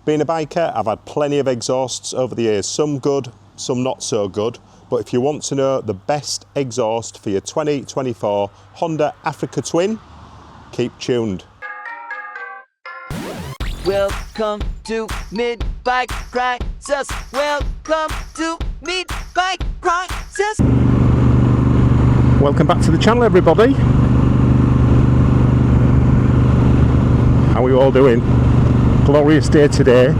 Being a biker, I've had plenty of exhausts over the years, some good, some not so good, but if you want to know the best exhaust for your 2024 Honda Africa Twin, keep tuned. Welcome to Mid-Bike Crisis. Welcome to Mid-Bike Crisis. Welcome back to the channel, everybody. How are you all doing? Glorious day today.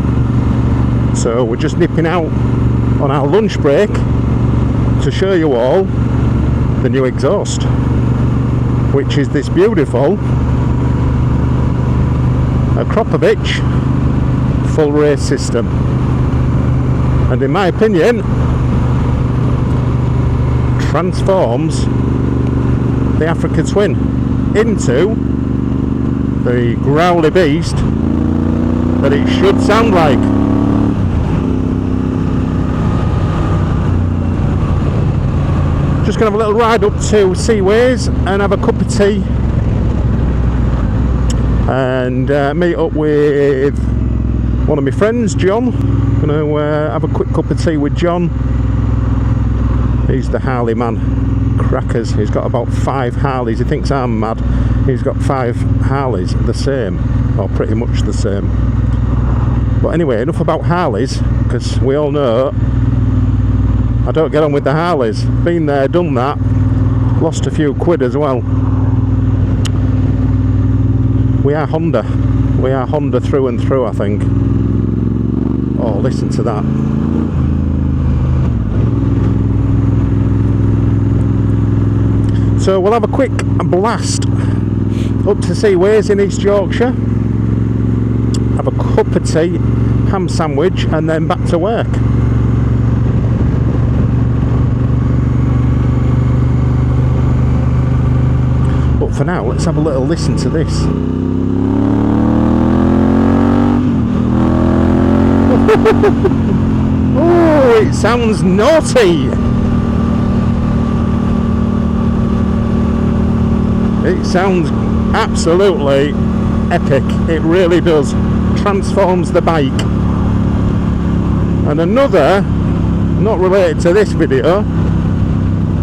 So we're just nipping out on our lunch break to show you all the new exhaust, which is this beautiful Akrapovic full race system, and in my opinion transforms the Africa Twin into the growly beast that it should sound like. Just going to have a little ride up to Seaways and have a cup of tea and meet up with one of my friends, John. Going to have a quick cup of tea with John. He's the Harley man, crackers. He's got about 5 Harleys. He thinks I'm mad. He's got 5 Harleys, the same, or pretty much the same. But anyway, enough about Harleys, because we all know I don't get on with the Harleys. Been there, done that, lost a few quid as well. We are Honda. We are Honda through and through, I think. Oh, listen to that. So we'll have a quick blast up to Seaways in East Yorkshire, have a cup of tea, ham sandwich, and then back to work. But for now, let's have a little listen to this. Oh, it sounds naughty. It sounds absolutely epic. It really does. Transforms the bike. And another, not related to this video,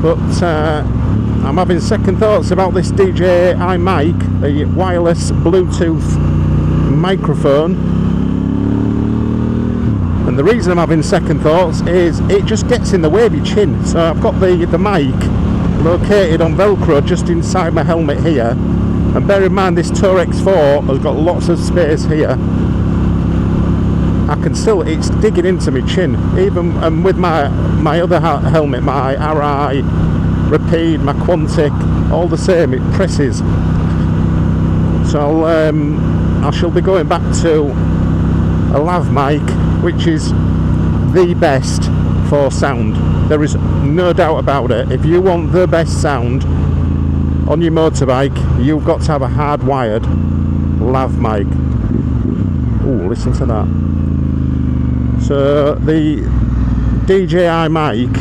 but I'm having second thoughts about this DJI mic, the wireless Bluetooth microphone. And the reason I'm having second thoughts is it just gets in the way of your chin. So I've got the mic located on Velcro just inside my helmet here, and bear in mind this Tour X4 has got lots of space here. I can still, it's digging into my chin, even with my other helmet, my RI, Rapide, my Quantic, all the same, it presses. So I shall be going back to a lav mic, which is the best for sound. There is no doubt about it. If you want the best sound on your motorbike, you've got to have a hardwired lav mic. Oh, listen to that. So the DJI mic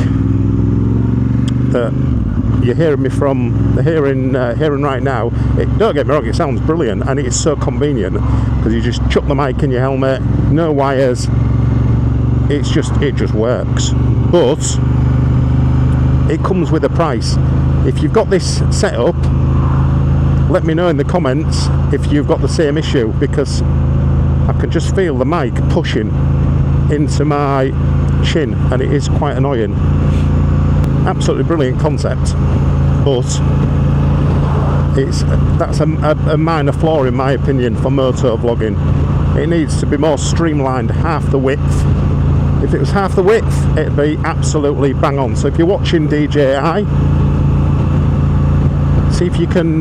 that you're hearing me from, hearing right now, don't get me wrong, it sounds brilliant, and it's so convenient because you just chuck the mic in your helmet, no wires. It just works. But it comes with a price. If you've got this set up, let me know in the comments if you've got the same issue, because I can just feel the mic pushing into my chin and it is quite annoying. Absolutely brilliant concept, but that's a minor flaw in my opinion for moto vlogging. It needs to be more streamlined, half the width. If it was half the width, it'd be absolutely bang on. So if you're watching DJI, see if you can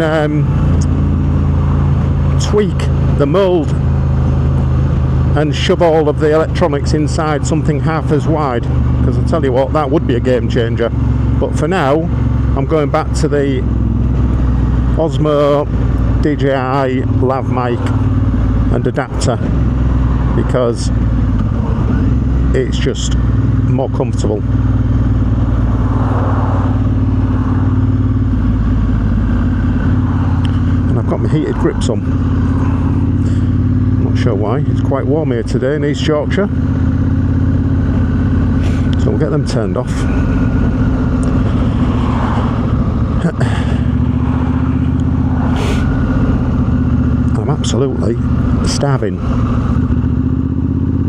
tweak the mould and shove all of the electronics inside something half as wide, because I tell you what, that would be a game changer. But for now, I'm going back to the Osmo DJI lav mic and adapter, because it's just more comfortable. And I've got my heated grips on. I'm not sure why. It's quite warm here today in East Yorkshire. So we'll get them turned off. I'm absolutely starving.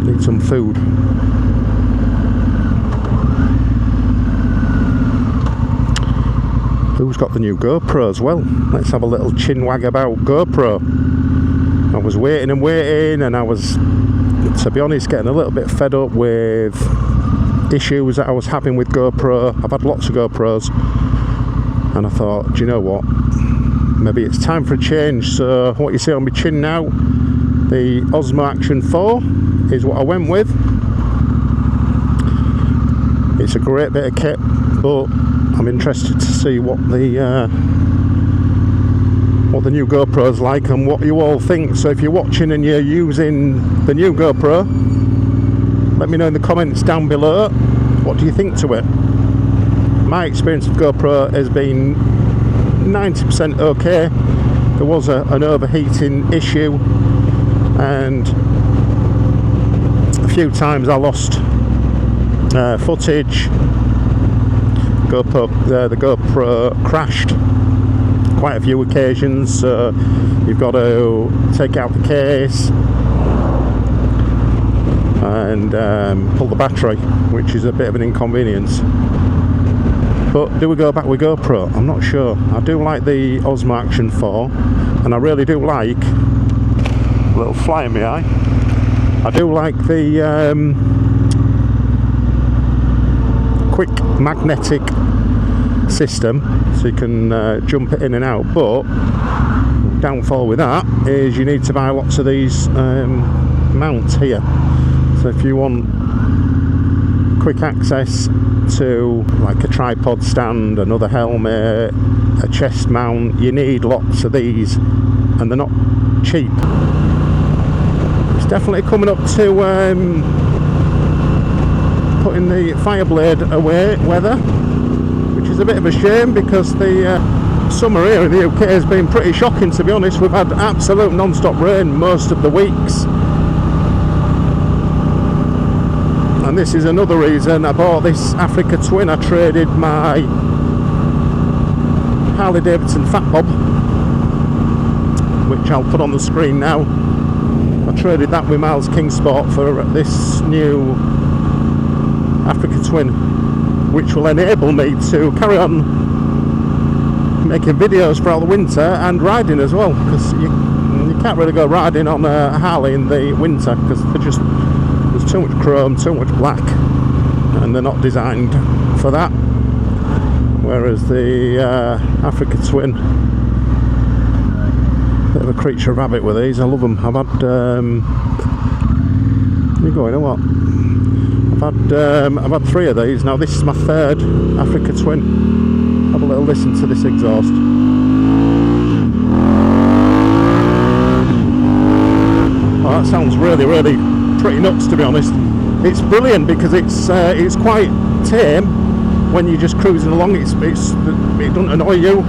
Need some food. Who's got the new GoPro as well? Let's have a little chin wag about GoPro. I was waiting and I was, to be honest, getting a little bit fed up with issues that I was having with GoPro. I've had lots of GoPros and I thought, do you know what, maybe it's time for a change. So what you see on my chin now, the Osmo Action 4 is what I went with. It's a great bit of kit, but I'm interested to see what the new GoPro's like and what you all think. So if you're watching and you're using the new GoPro, let me know in the comments down below, what do you think to it? My experience of GoPro has been 90% okay. There was an overheating issue and a few times I lost footage. The GoPro crashed quite a few occasions, so you've got to take out the case and pull the battery, which is a bit of an inconvenience. But do we go back with GoPro? I'm not sure. I do like the Osmo Action 4 and I really do like, a little fly in my eye, I do like the quick magnetic system, so you can jump it in and out. But downfall with that is you need to buy lots of these mounts here. So if you want quick access to like a tripod stand, another helmet, a chest mount, you need lots of these and they're not cheap. It's definitely coming up to putting the Fireblade away weather, which is a bit of a shame because the summer here in the UK has been pretty shocking, to be honest. We've had absolute non-stop rain most of the weeks, and this is another reason I bought this Africa Twin. I traded my Harley Davidson Fat Bob, which I'll put on the screen now. I traded that with Miles Kingsport for this new Africa Twin, which will enable me to carry on making videos throughout the winter and riding as well, because you can't really go riding on a Harley in the winter because there's too much chrome, too much black, and they're not designed for that. Whereas the Africa Twin, bit of a creature of habit with these. I love them. I've had you going or what? I've had 3 of these now. This is my 3rd Africa Twin. Have a little listen to this exhaust. Oh, that sounds really pretty nuts, to be honest. It's brilliant because it's quite tame when you're just cruising along. It doesn't annoy you,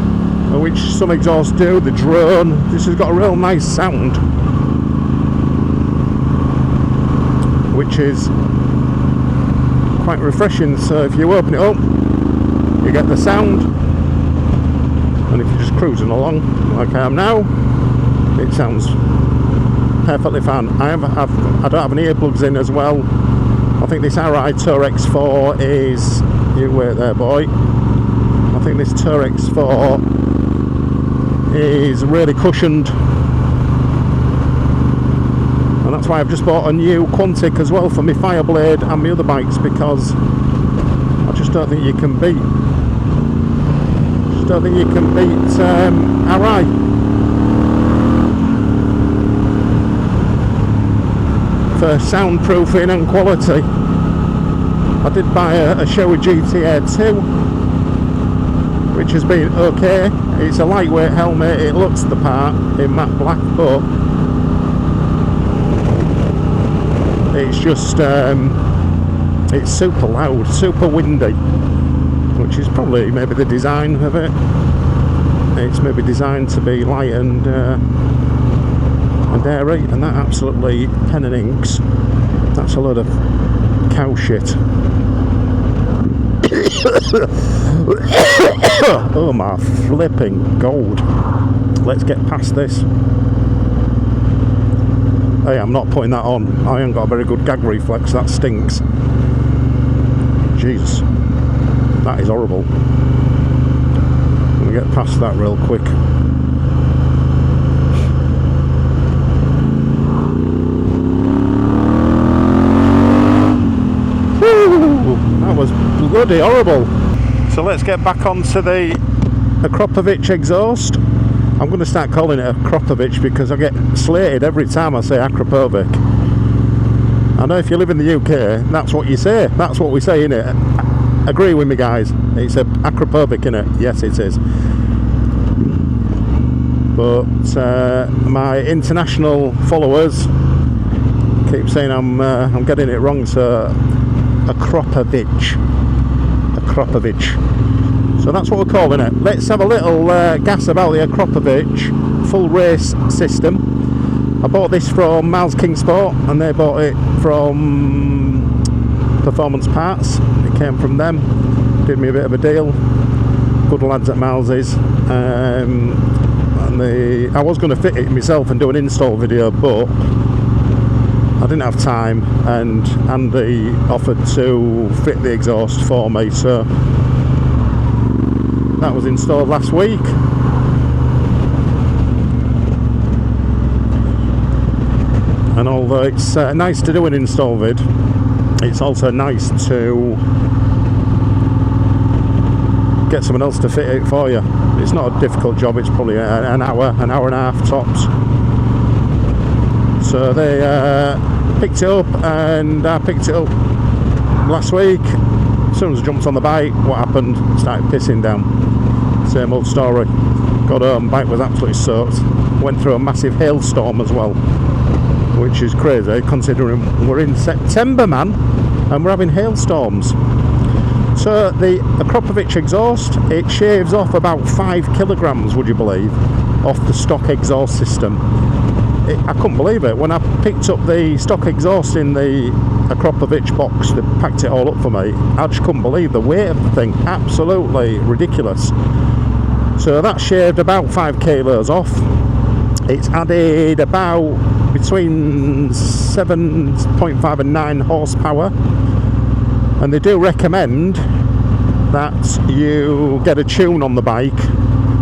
which some exhausts do. The drone, this has got a real nice sound, which is quite refreshing. So if you open it up, you get the sound, and if you're just cruising along like I am now, it sounds perfectly fine. I don't have any earplugs in as well. I think this RI Tour X4 is, you wait there boy, I think this Tour X4 is really cushioned, and that's why I've just bought a new Quantic as well for my Fireblade and my other bikes, because I just don't think you can beat RI. For soundproofing and quality. I did buy a Showa GTA 2, which has been okay. It's a lightweight helmet, it looks the part in matte black, but it's just it's super loud, super windy, which is probably maybe the design of it. It's maybe designed to be light and and dairy, and that absolutely pen and inks. That's a load of cow shit. Oh my flipping gold. Let's get past this. Hey, I'm not putting that on. I ain't got a very good gag reflex. That stinks. Jesus, that is horrible. Let me get past that real quick. That was bloody horrible. So let's get back onto the Akropovich exhaust. I'm going to start calling it Akropovich because I get slated every time I say Akropovic. I know if you live in the UK, that's what you say. That's what we say, innit? Agree with me, guys. It's a Akropovic, innit? Yes, it is. But my international followers keep saying I'm getting it wrong, so Akropovich. So that's what we're calling it. Let's have a little gas about the Akropovich full race system. I bought this from Miles King Sport, and they bought it from Performance Parts. It came from them. Did me a bit of a deal. Good lads at Miles's. I was going to fit it myself and do an install video, but I didn't have time, and Andy offered to fit the exhaust for me, so that was installed last week. And although it's nice to do an install vid, it's also nice to get someone else to fit it for you. It's not a difficult job. It's probably an hour and a half tops. So they picked it up, and I picked it up last week. As soon as I jumped on the bike, what happened? Started pissing down. Same old story. Got home, bike was absolutely soaked. Went through a massive hailstorm as well, which is crazy considering we're in September, man, and we're having hailstorms. So the Akropovich exhaust, it shaves off about 5 kilograms, would you believe, off the stock exhaust system. I couldn't believe it. When I picked up the stock exhaust in the Akropovich box that packed it all up for me, I just couldn't believe the weight of the thing. Absolutely ridiculous. So that shaved about 5 kilos off. It's added about between 7.5 and 9 horsepower, and they do recommend that you get a tune on the bike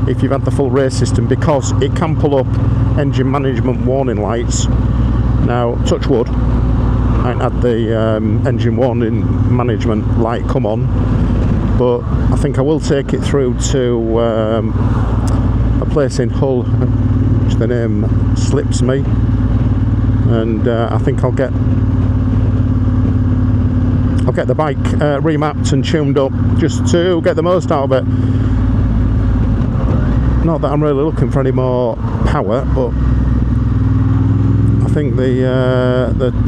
if you've had the full race system, because it can pull up engine management warning lights. Now, touch wood, I ain't had the engine warning management light come on, but I think I will take it through to a place in Hull, which the name slips me, and I think I'll get the bike remapped and tuned up just to get the most out of it. Not that I'm really looking for any more power, but I think the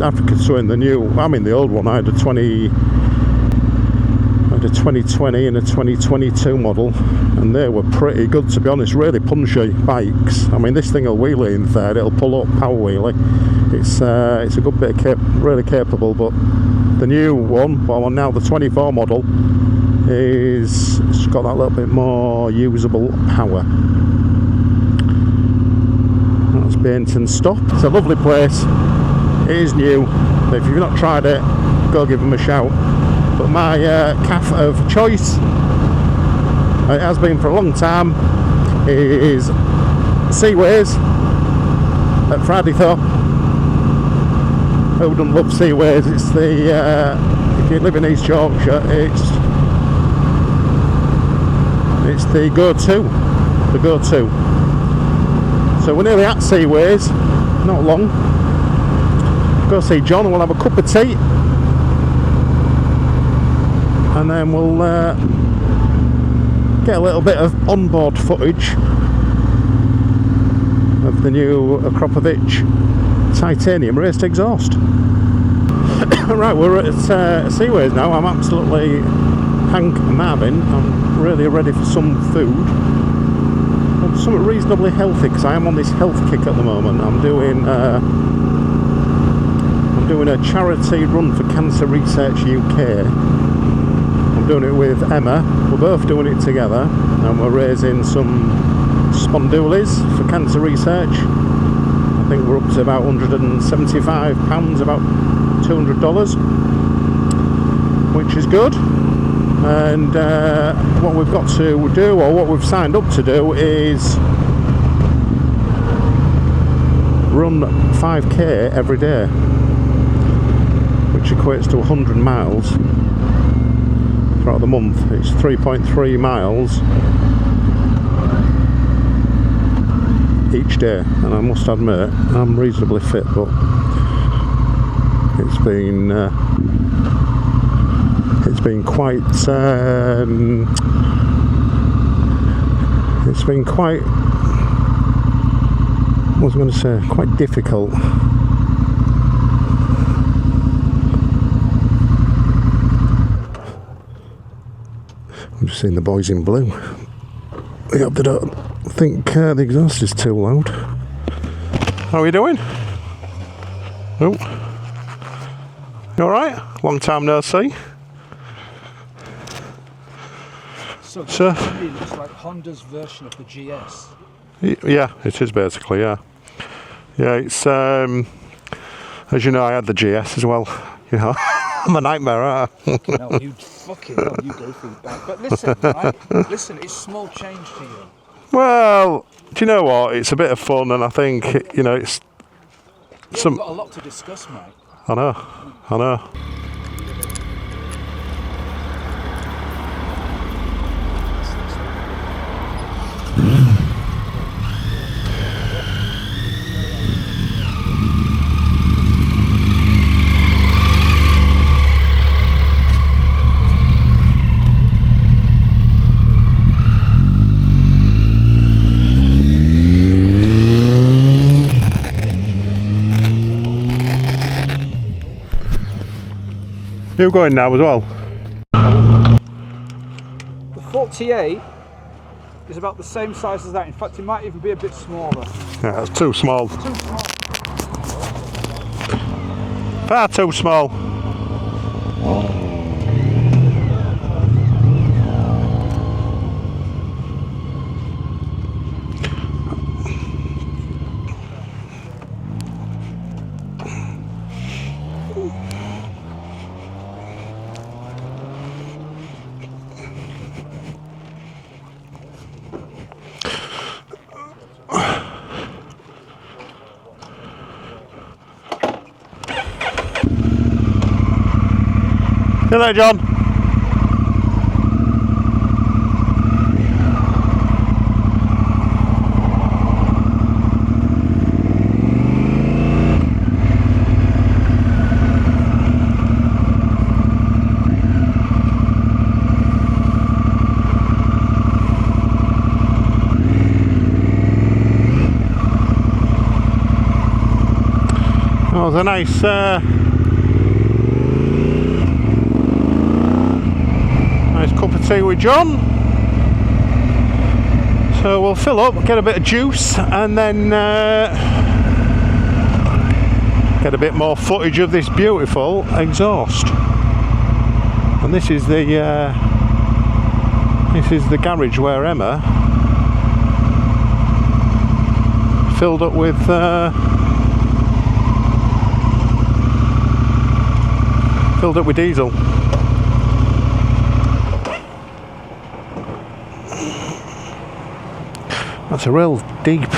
Africa Twin, the new, I mean the old one, I had a 2020 and a 2022 model, and they were pretty good, to be honest. Really punchy bikes. I mean, this thing will wheelie in third, it'll pull up, power wheelie. It's a good bit of really capable, but the new one, well now the 24 model, is it's got that little bit more usable power. That's Bainton Stop. It's a lovely place. It is new. If you've not tried it, go give them a shout. But my calf of choice, it has been for a long time, is Seaways at Fridaythorpe. Who doesn't love Seaways? It's the if you live in East Yorkshire, it's the go-to. So we're nearly at Seaways, not long. Go see John and we'll have a cup of tea, and then we'll get a little bit of onboard footage of the new Akropovich titanium raced exhaust. Right, we're at Seaways now. I'm absolutely Hank Marvin. I'm really ready for some food. Want something reasonably healthy, because I am on this health kick at the moment. I'm doing a charity run for Cancer Research UK. I'm doing it with Emma. We're both doing it together, and we're raising some spondulies for cancer research. I think we're up to about £175, about $200, which is good. And what we've got to do, or what we've signed up to do, is run 5k every day, which equates to 100 miles throughout the month. It's 3.3 miles each day, and I must admit I'm reasonably fit, but it's been quite what was I going to say, quite difficult. I'm just seeing the boys in blue. I hope they don't think the exhaust is too loud. How are you doing? Oh, you alright? Long time no see. So to me, it looks like Honda's version of the GS. Yeah, it is basically, yeah. Yeah, it's, as you know, I had the GS as well, you know. I'm a nightmare, aren't I? No, you fucking hell, you go through that. But listen, right? Listen, it's small change to you. Well, do you know what? It's a bit of fun, and I think, you know, it's We've got a lot to discuss, mate. I know. You're going now as well? The 48 is about the same size as that. In fact, it might even be a bit smaller. Yeah, it's too small. Too small. Far too small. Hello, John. Oh, it was a nice cup of tea with John. So we'll fill up, get a bit of juice, and then get a bit more footage of this beautiful exhaust. And this is the garage where Emma filled up with diesel. That's a real deep.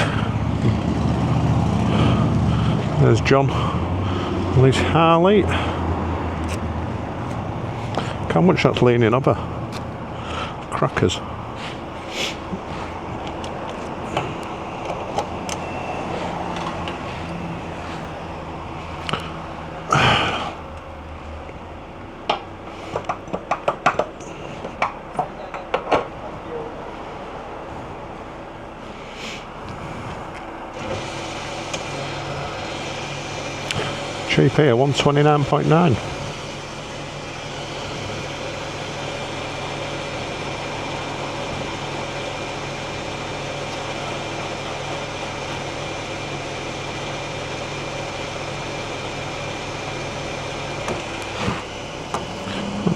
There's John and his Harley. How much that's leaning over. Crackers. Cheap here, 129.9.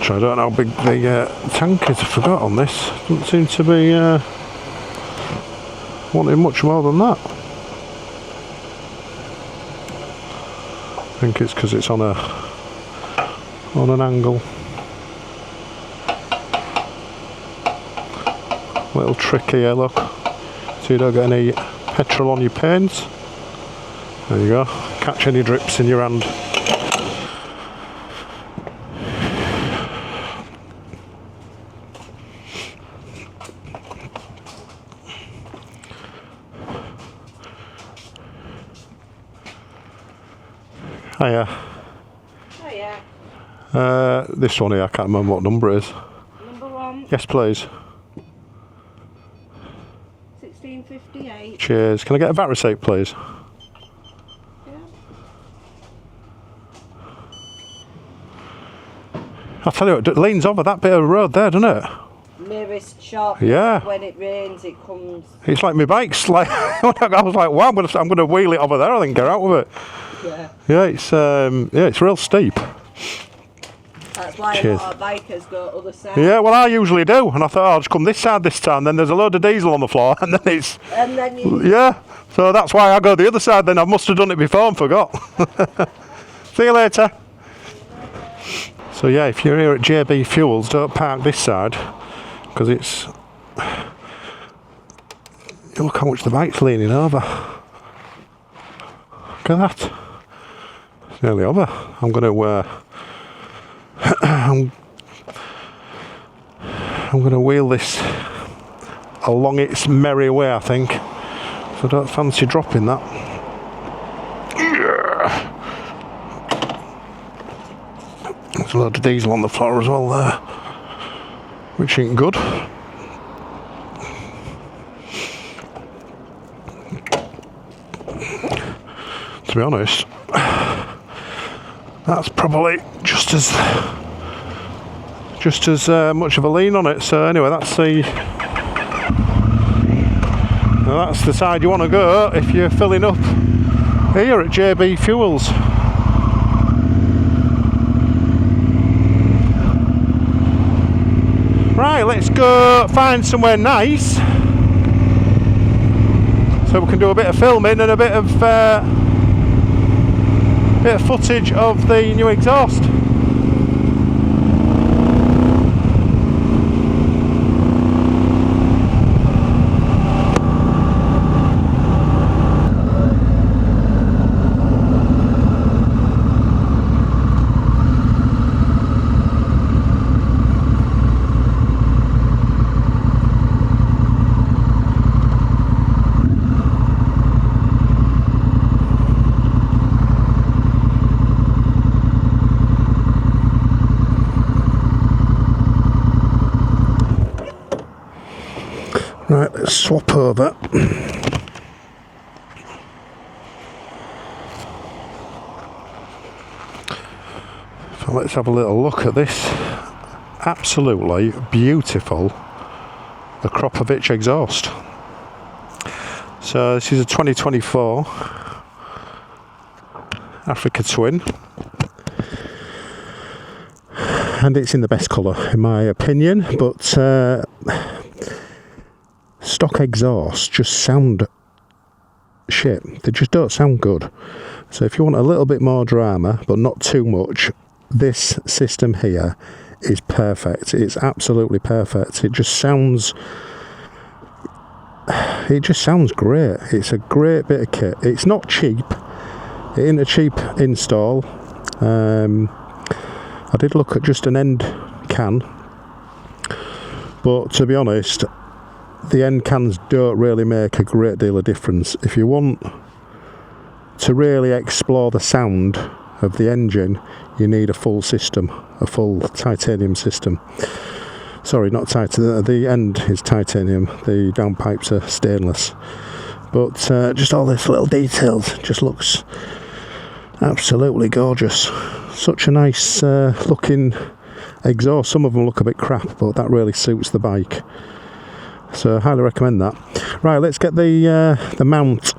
Actually, I don't know how big the tank is. I forgot on this. Doesn't seem to be wanting much more than that. I think it's because it's on an angle. Little trick here, look, so you don't get any petrol on your paints. There you go. Catch any drips in your hand. Hiya. Hiya. This one here, I can't remember what number it is. Number 1, Yes, please. 1658. Cheers. Can I get a VAT receipt, please? Yeah. I'll tell you what, it leans over that bit of road there, doesn't it? Nearest shop. Yeah. When it rains, it comes. It's like my bike's like, I was like, wow, I'm gonna wheel it over there, I think, get out with it. Yeah. Yeah, it's real steep. That's why Cheers. a lot of bikers go other side. Yeah, well, I usually do, and I thought, I'll just come this side this time, then there's a load of diesel on the floor, and then it's, And then you. yeah, so that's why I go the other side then. I must have done it before and forgot. See you later. So yeah, if you're here at JB Fuels, don't park this side, because it's, look how much the bike's leaning over. Look at that. It's nearly over. I'm going to I'm going to wheel this along its merry way, I think. So I don't fancy dropping that. There's a load of diesel on the floor as well there, which ain't good. To be honest, that's probably just as much of a lean on it. So anyway, that's the side you want to go if you're filling up here at JB Fuels. Right, let's go find somewhere nice so we can do a bit of filming and a bit of footage of the new exhaust. Right, let's swap over. So let's have a little look at this absolutely beautiful Akropovich exhaust. So this is a 2024 Africa Twin, and it's in the best colour in my opinion, but stock exhausts just sound shit. They just don't sound good. So if you want a little bit more drama but not too much, this system here is perfect. It's absolutely perfect. It just sounds great. It's a great bit of kit. It's not cheap. It ain't a cheap install. I did look at just an end can, but to be honest, the end cans don't really make a great deal of difference. If you want to really explore the sound of the engine, you need a full system, a full titanium system. Sorry, not titanium, the end is titanium, the downpipes are stainless. But just all these little details just looks absolutely gorgeous. Such a nice looking exhaust. Some of them look a bit crap, but that really suits the bike. So I highly recommend that. Right, let's get the mount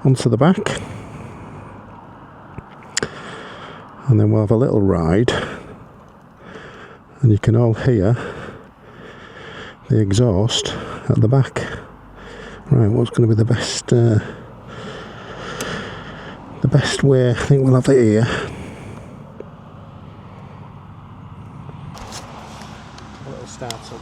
onto the back, and then we'll have a little ride and you can all hear the exhaust at the back. Right, what's going to be the best way? I think we'll have it here. A little start up.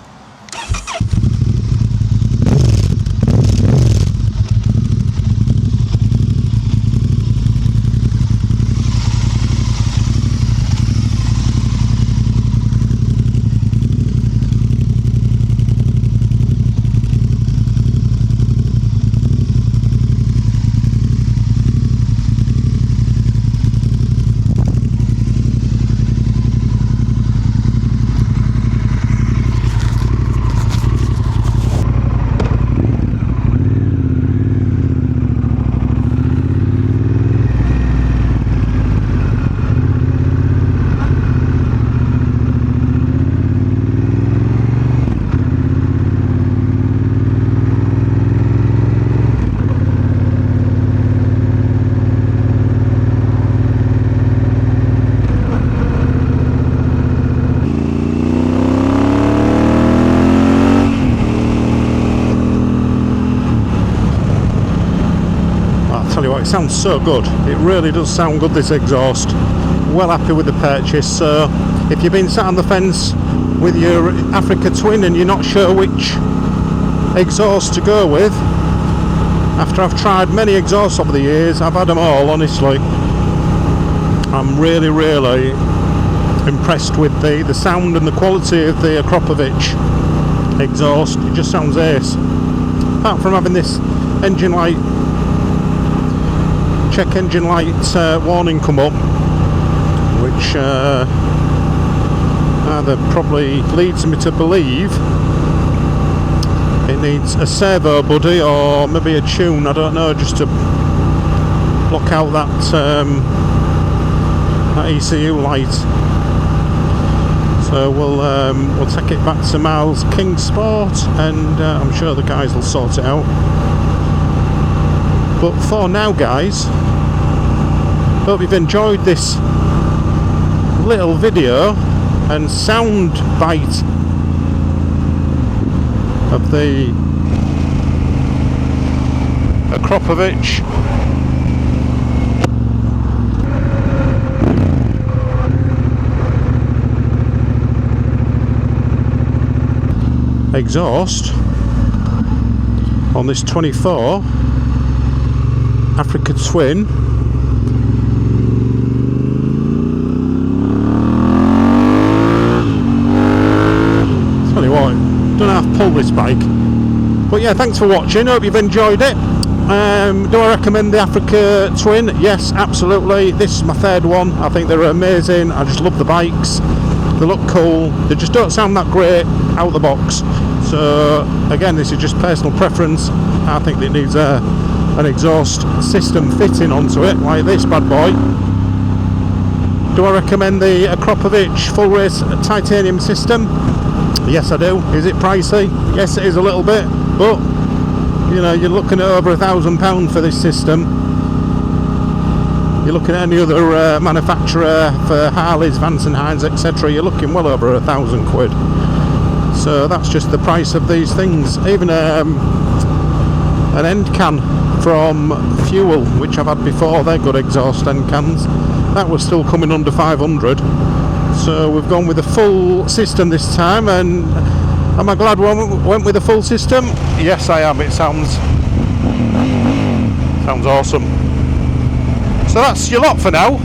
Tell you what, it sounds so good. It really does sound good, this exhaust. Well happy with the purchase. So if you've been sat on the fence with your Africa Twin and you're not sure which exhaust to go with, after I've tried many exhausts over the years, I've had them all, honestly. I'm really impressed with the sound and the quality of the Akropovich exhaust. It just sounds ace. Apart from having this engine light, check engine light warning come up, which either probably leads me to believe it needs a servo buddy or maybe a tune, I don't know, just to block out that ECU light. So we'll take it back to Miles King Sport, and I'm sure the guys will sort it out. But for now, guys, hope you've enjoyed this little video and sound bite of the Akropovich exhaust on this 24 Africa Twin. Tell you what, don't know how to pull this bike. But yeah, thanks for watching, hope you've enjoyed it. Do I recommend the Africa Twin? Yes, absolutely. This is my third one. I think they're amazing. I just love the bikes. They look cool. They just don't sound that great out of the box. So again, this is just personal preference. I think it needs an exhaust system fitting onto it, like this bad boy. Do I recommend the Akropovich full race titanium system? Yes, I do. Is it pricey? Yes, it is a little bit, but you know, you're looking at over £1,000 for this system. You're looking at any other manufacturer for Harleys, Vance and Hines, etc. You're looking well over £1,000. So that's just the price of these things. Even an end can from Fuel, which I've had before, they're good exhaust end cans, that was still coming under 500. So we've gone with the full system this time, and am I glad we went with the full system? Yes, I am. It sounds awesome. So that's your lot for now.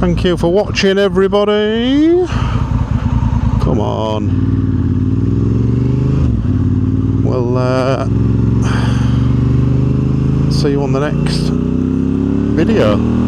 Thank you for watching, everybody. Come on. We'll see you on the next video.